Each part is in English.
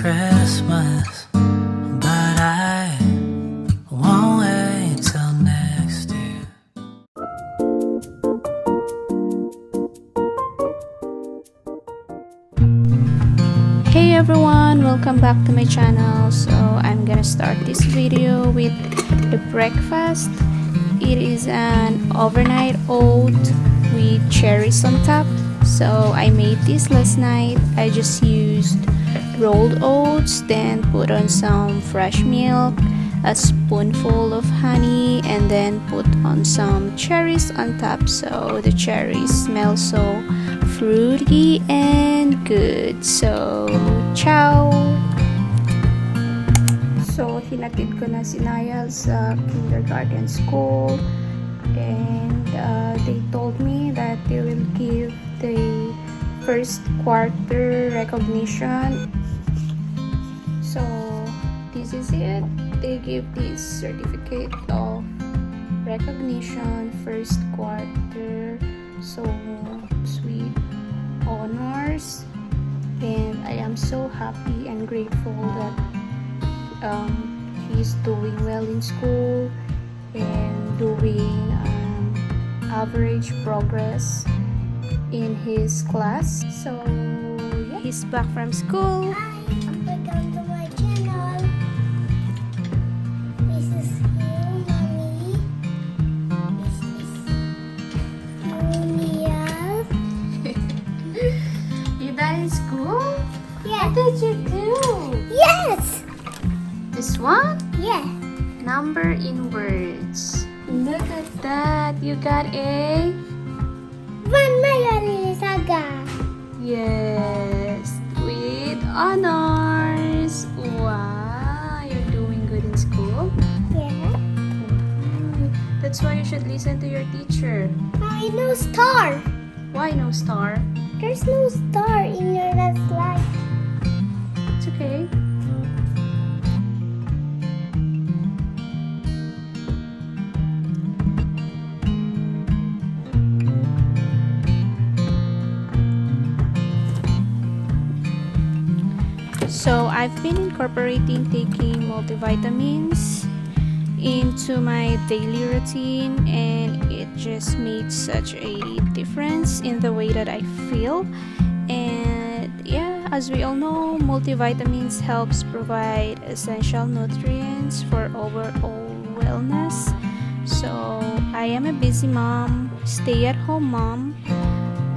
Christmas, but I won't wait till next year. Hey everyone, welcome back to my channel. So I'm gonna start this video with the breakfast. It is an overnight oat with cherries on top. So I made this last night. I just used rolled oats, then put on some fresh milk, a spoonful of honey, and then put on some cherries on top. So the cherries smell so fruity and good. So ciao! So hinatid ko na si Niall sa kindergarten school, and they told me that they will give the first quarter recognition. So this is it. They give this certificate of recognition first quarter. So sweet honors, and I am so happy and grateful that he's doing well in school and doing average progress in his class. So yeah, he's back from school. Welcome to my channel. This is you, mommy. This is Neil. You done in school? Yeah. What did you do? Yes. This one? Yeah. Number in words. Look at that. You got a... One Mayari Saga. Yes. With honors. Wow. You're doing good in school. Yeah. That's why you should listen to your teacher. Mommy, no star. Why no star? There's no star in your last slide. It's okay. So I've been incorporating taking multivitamins into my daily routine, and it just made such a difference in the way that I feel. And yeah, as we all know, multivitamins helps provide essential nutrients for overall wellness. So I am a busy mom, stay-at-home mom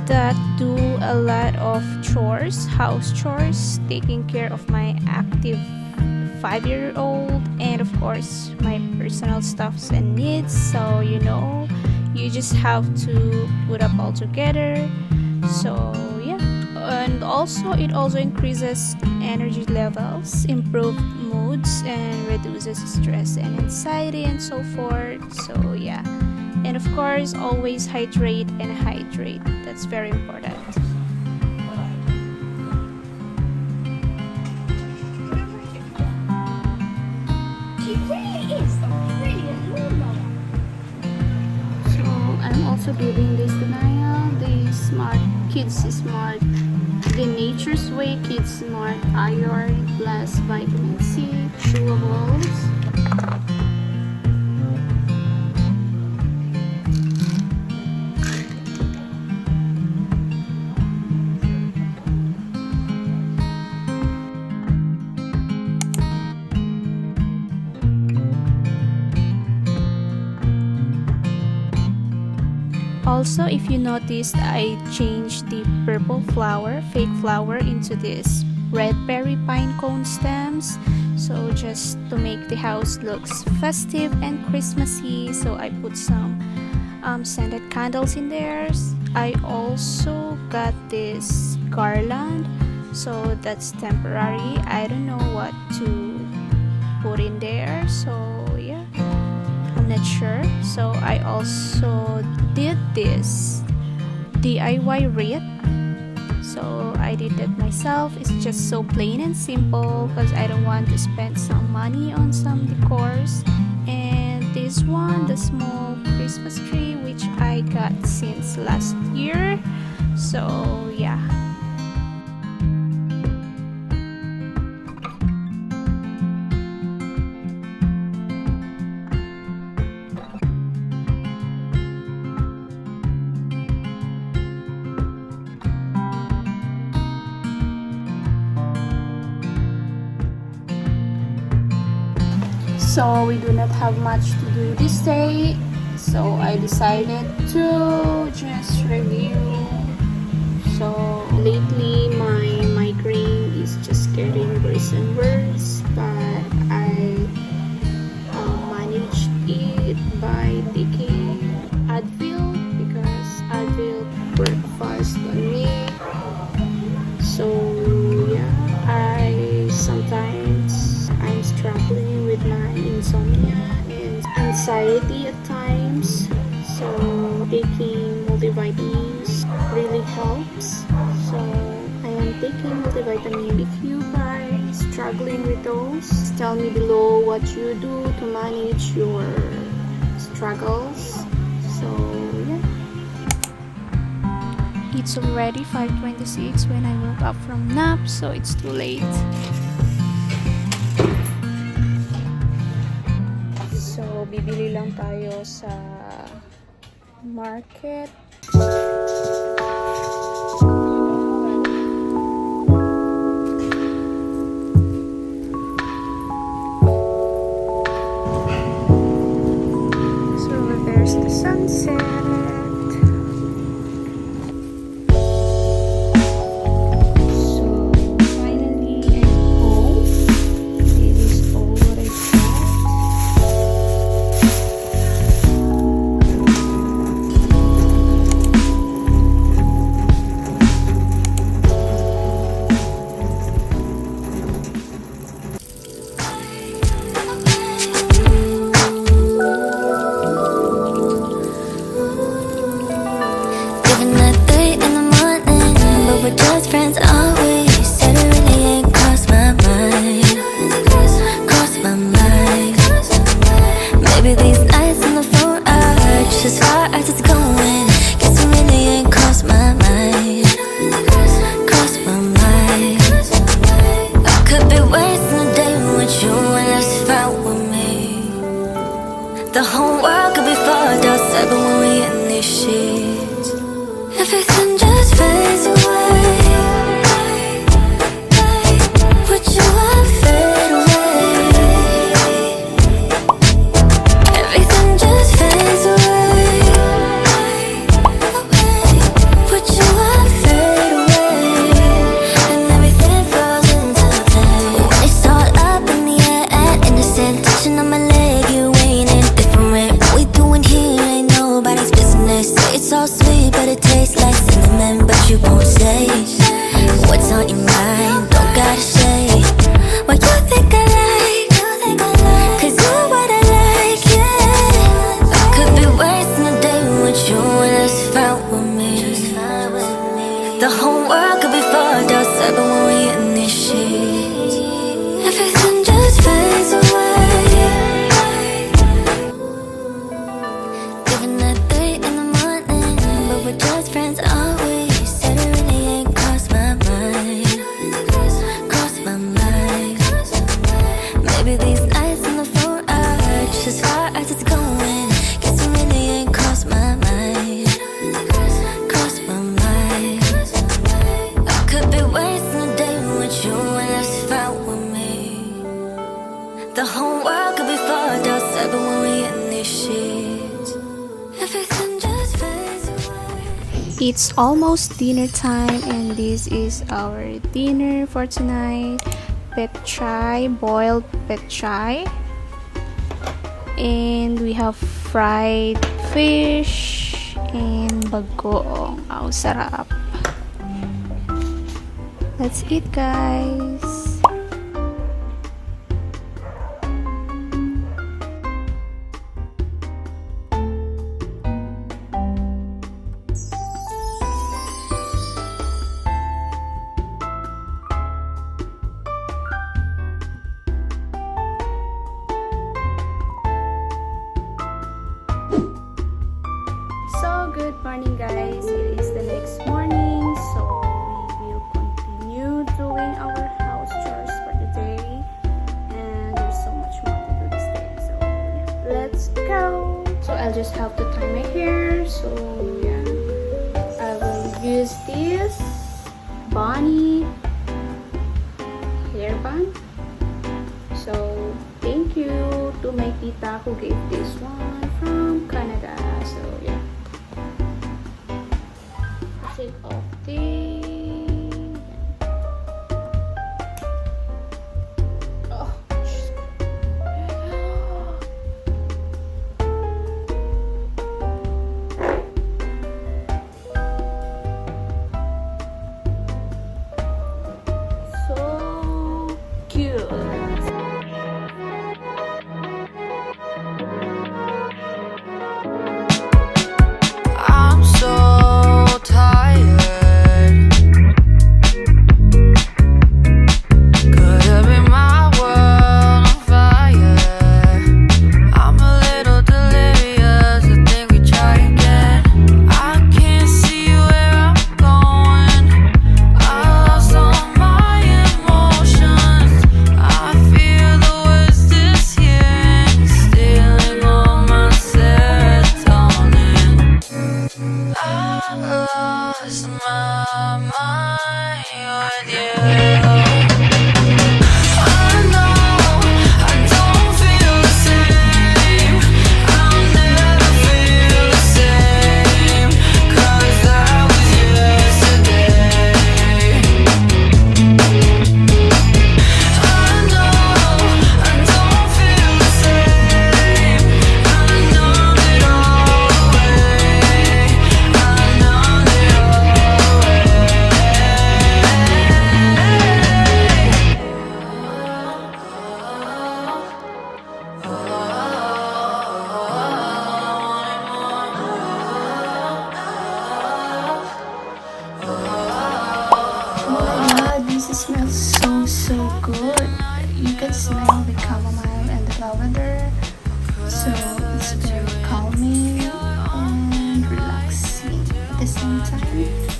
that do a lot of chores, house chores, taking care of my active 5-year-old, and of course my personal stuffs and needs. So you know, you just have to put up all together. So yeah, and also it also increases energy levels, improve moods, and reduces stress and anxiety and so forth. So yeah, and of course always hydrate and hydrate. That's very important. So I'm also giving this to Niall, the Smart Kids Smart, the Nature's Way Kids Smart Iron plus Vitamin C chewables. Also, if you noticed, I changed the purple flower, fake flower, into this red berry pine cone stems. So just to make the house looks festive and Christmassy. So I put some scented candles in there. I also got this garland. So that's temporary. I don't know what to put in there. So yeah, I'm not sure. So I also did this DIY wreath. So I did that myself. It's just so plain and simple because I don't want to spend some money on some decors. And this one, the small Christmas tree, which I got since last year. So yeah. So we do not have much to do this day. So I decided to just review. So lately my migraine is just getting worse and worse, but I managed it by taking Advil because Advil worked fast on me. So yeah, I'm struggling with my insomnia and anxiety at times. So taking multivitamins really helps. So I am taking multivitamin. If you guys struggling with those, tell me below what you do to manage your struggles. So yeah. It's already 5:26 when I woke up from nap, so it's too late. So bibili lang tayo sa market. So there's the sunset. Even at 3 in the morning, but we're just friends, aren't we? Said it really ain't crossed my mind. Crossed my mind. Maybe these nights on the phone are just as far as it's going. Guess it really ain't crossed my mind. Crossed my mind. I could be wasting a day with you and that's fine with me. The whole world could be fucked outside, but when we in these sheets, everything just fades away. Would you want fade away? Everything just fades away. Would you want fade away? And everything falls into place. When it's all up in the air and innocent, touching on my leg, you ain't indifferent. What we doing here ain't nobody's business. It's all sweet, but it tastes like cinnamon. But you won't say what's on your mind. Don't gotta say what you think I like. Cause you're what I like, yeah. I could be wasting a day with you and that's fine with me. The whole world could be fucked outside, but when we in these sheets, everything just fades away. Even at 3 in the morning, but we're just friends, aren't we? Said it really ain't crossed my mind. Crossed my mind. Maybe these nights on the phone are just as far as it's going. Guess it really ain't crossed my mind. Crossed my mind. I could be wasting a day with you and that's fine with me. The whole world could be fucked outside, but when we in these sheets, everything just fades away. It's almost dinner time, and this is our dinner for tonight. Petchay, boiled petchay. And we have fried fish and bagoong. Ang sarap. Let's eat, guys. So, good morning, guys. It is the next morning, so we will continue doing our house chores for the day. And there's so much more to do this day, so yeah, let's go. So, I'll just have to tie my hair. So, yeah, I will use this bunny hairband. So, thank you to my tita who gave this one from Canada. So yeah. Shape of thing. Oh, so cute. I'm so tired. Could have been my world on fire. I'm a little delirious. I think we try again. I can't see where I'm going. I lost all my emotions. I feel the worst is here and stealing all my serotonin. I lost my mind with you. I know I don't feel the same. I'll never feel the same. 'Cause that was yesterday. I know I don't feel the same. I know it all away. I know it all Oh my god, this smells so good. You can smell the chamomile and the lavender. So it's very calming and relaxing at the same time.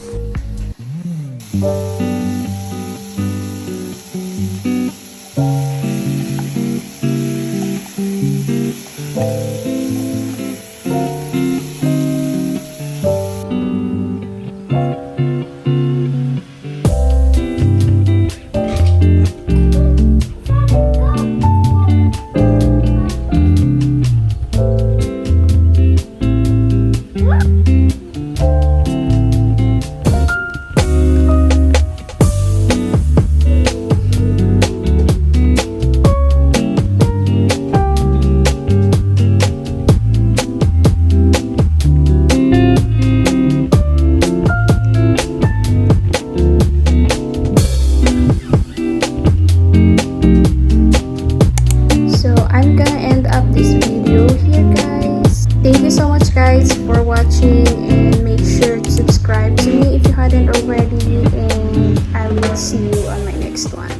So I'm gonna end up this video here, guys. Thank you so much, guys, for watching, and make sure to subscribe to me if you hadn't already, and I will see you on my next one.